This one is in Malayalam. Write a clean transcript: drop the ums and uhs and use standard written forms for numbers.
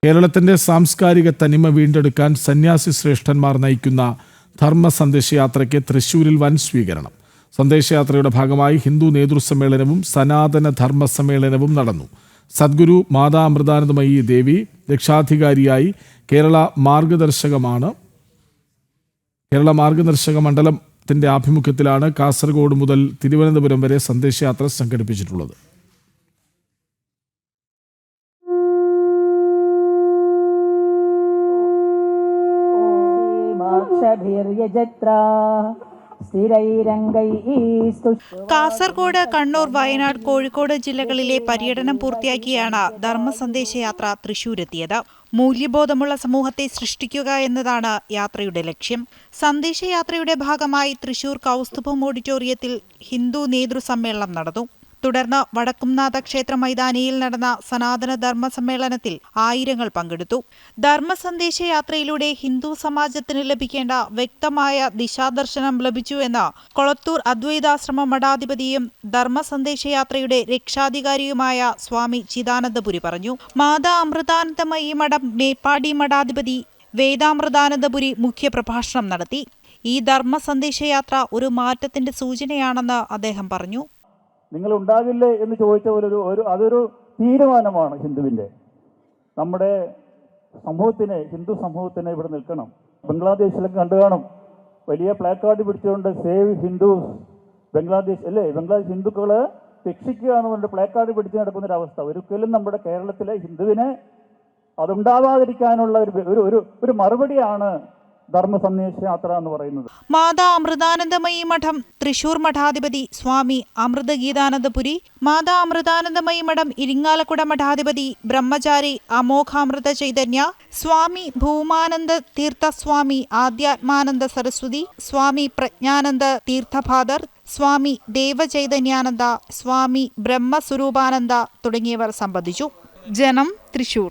കേരളത്തിന്റെ സാംസ്കാരിക തനിമ വീണ്ടെടുക്കാൻ സന്യാസി ശ്രേഷ്ഠന്മാർ നയിക്കുന്ന ധർമ്മ സന്ദേശയാത്രയ്ക്ക് തൃശൂരിൽ വൻ സ്വീകരണം. സന്ദേശയാത്രയുടെ ഭാഗമായി ഹിന്ദു നേതൃസമ്മേളനവും സനാതന ധർമ്മ സമ്മേളനവും നടന്നു. സദ്ഗുരു മാതാ അമൃതാനന്ദമയി ദേവി രക്ഷാധികാരിയായി കേരള മാർഗദർശക മണ്ഡലത്തിന്റെ ആഭിമുഖ്യത്തിലാണ് കാസർഗോഡ് മുതൽ തിരുവനന്തപുരം വരെ സന്ദേശയാത്ര സംഘടിപ്പിച്ചിട്ടുള്ളത്. കാസർഗോഡ്, കണ്ണൂർ, വയനാട്, കോഴിക്കോട് ജില്ലകളിലെ പര്യടനം പൂർത്തിയാക്കിയാണ് ധർമ്മസന്ദേശയാത്ര തൃശൂരെത്തിയത്. മൂല്യബോധമുള്ള സമൂഹത്തെ സൃഷ്ടിക്കുക എന്നതാണ് യാത്രയുടെ ലക്ഷ്യം. സന്ദേശയാത്രയുടെ ഭാഗമായി തൃശൂർ കൗസ്തുഭം ഓഡിറ്റോറിയത്തിൽ ഹിന്ദു നേതൃസമ്മേളനം നടന്നു. തുടർന്ന് വടക്കുംനാഥ ക്ഷേത്ര മൈതാനിയിൽ നടന്ന സനാതന ധർമ്മ സമ്മേളനത്തിൽ ആയിരങ്ങൾ പങ്കെടുത്തു. ധർമ്മസന്ദേശയാത്രയിലൂടെ ഹിന്ദു സമാജത്തിന് ലഭിക്കേണ്ട വ്യക്തമായ ദിശാദർശനം ലഭിച്ചുവെന്ന് കൊളത്തൂർ അദ്വൈതാശ്രമ മഠാധിപതിയും ധർമ്മസന്ദേശയാത്രയുടെ രക്ഷാധികാരിയുമായ സ്വാമി ചിദാനന്ദപുരി പറഞ്ഞു. മാതാ അമൃതാനന്ദമയി മഠം മേപ്പാടി മഠാധിപതി വേദാമൃതാനന്ദപുരി മുഖ്യപ്രഭാഷണം നടത്തി. ഈ ധർമ്മസന്ദേശയാത്ര ഒരു മാറ്റത്തിന്റെ സൂചനയാണെന്ന് അദ്ദേഹം പറഞ്ഞു. നിങ്ങൾ ഉണ്ടാകില്ലേ എന്ന് ചോദിച്ച പോലെ അതൊരു തീരുമാനമാണ് ഹിന്ദുവിൻ്റെ. നമ്മുടെ ഹിന്ദു സമൂഹത്തിന് ഇവിടെ നിൽക്കണം. ബംഗ്ലാദേശിലൊക്കെ കണ്ടു കാണും, വലിയ പ്ലാക്കാർഡ് പിടിച്ചുകൊണ്ട് സേവ് ഹിന്ദുസ് ബംഗ്ലാദേശ് അല്ലേ, ബംഗ്ലാദേശ് ഹിന്ദുക്കളെ രക്ഷിക്കുക എന്ന് പറഞ്ഞിട്ട് പ്ലാക്കാർഡ് പിടിച്ച് നടക്കുന്നൊരവസ്ഥ. ഒരിക്കലും നമ്മുടെ കേരളത്തിലെ ഹിന്ദുവിനെ അതുണ്ടാവാതിരിക്കാനുള്ള ഒരു മറുപടിയാണ് ധർമ്മസന്ദേശയാത്ര എന്ന് പറയുന്നത്. മാതാ അമൃതാനന്ദമയി മഠം തൃശൂർ മഠാധിപതി സ്വാമി അമൃതഗീതാനന്ദപുരി, മാതാ അമൃതാനന്ദമയി മഠം ഇരിങ്ങാലക്കുട മഠാധിപതി ബ്രഹ്മചാരി അമോഘാമൃത ചൈതന്യ, സ്വാമി ഭൂമാനന്ദ തീർത്ഥസ്വാമി ആധ്യാത്മാനന്ദ സരസ്വതി, സ്വാമി പ്രജ്ഞാനന്ദ തീർത്ഥഫാദർ, സ്വാമി ദേവചൈതന്യാനന്ദ, സ്വാമി ബ്രഹ്മസ്വരൂപാനന്ദ തുടങ്ങിയവർ സംബന്ധിച്ചു. ജനം, തൃശൂർ.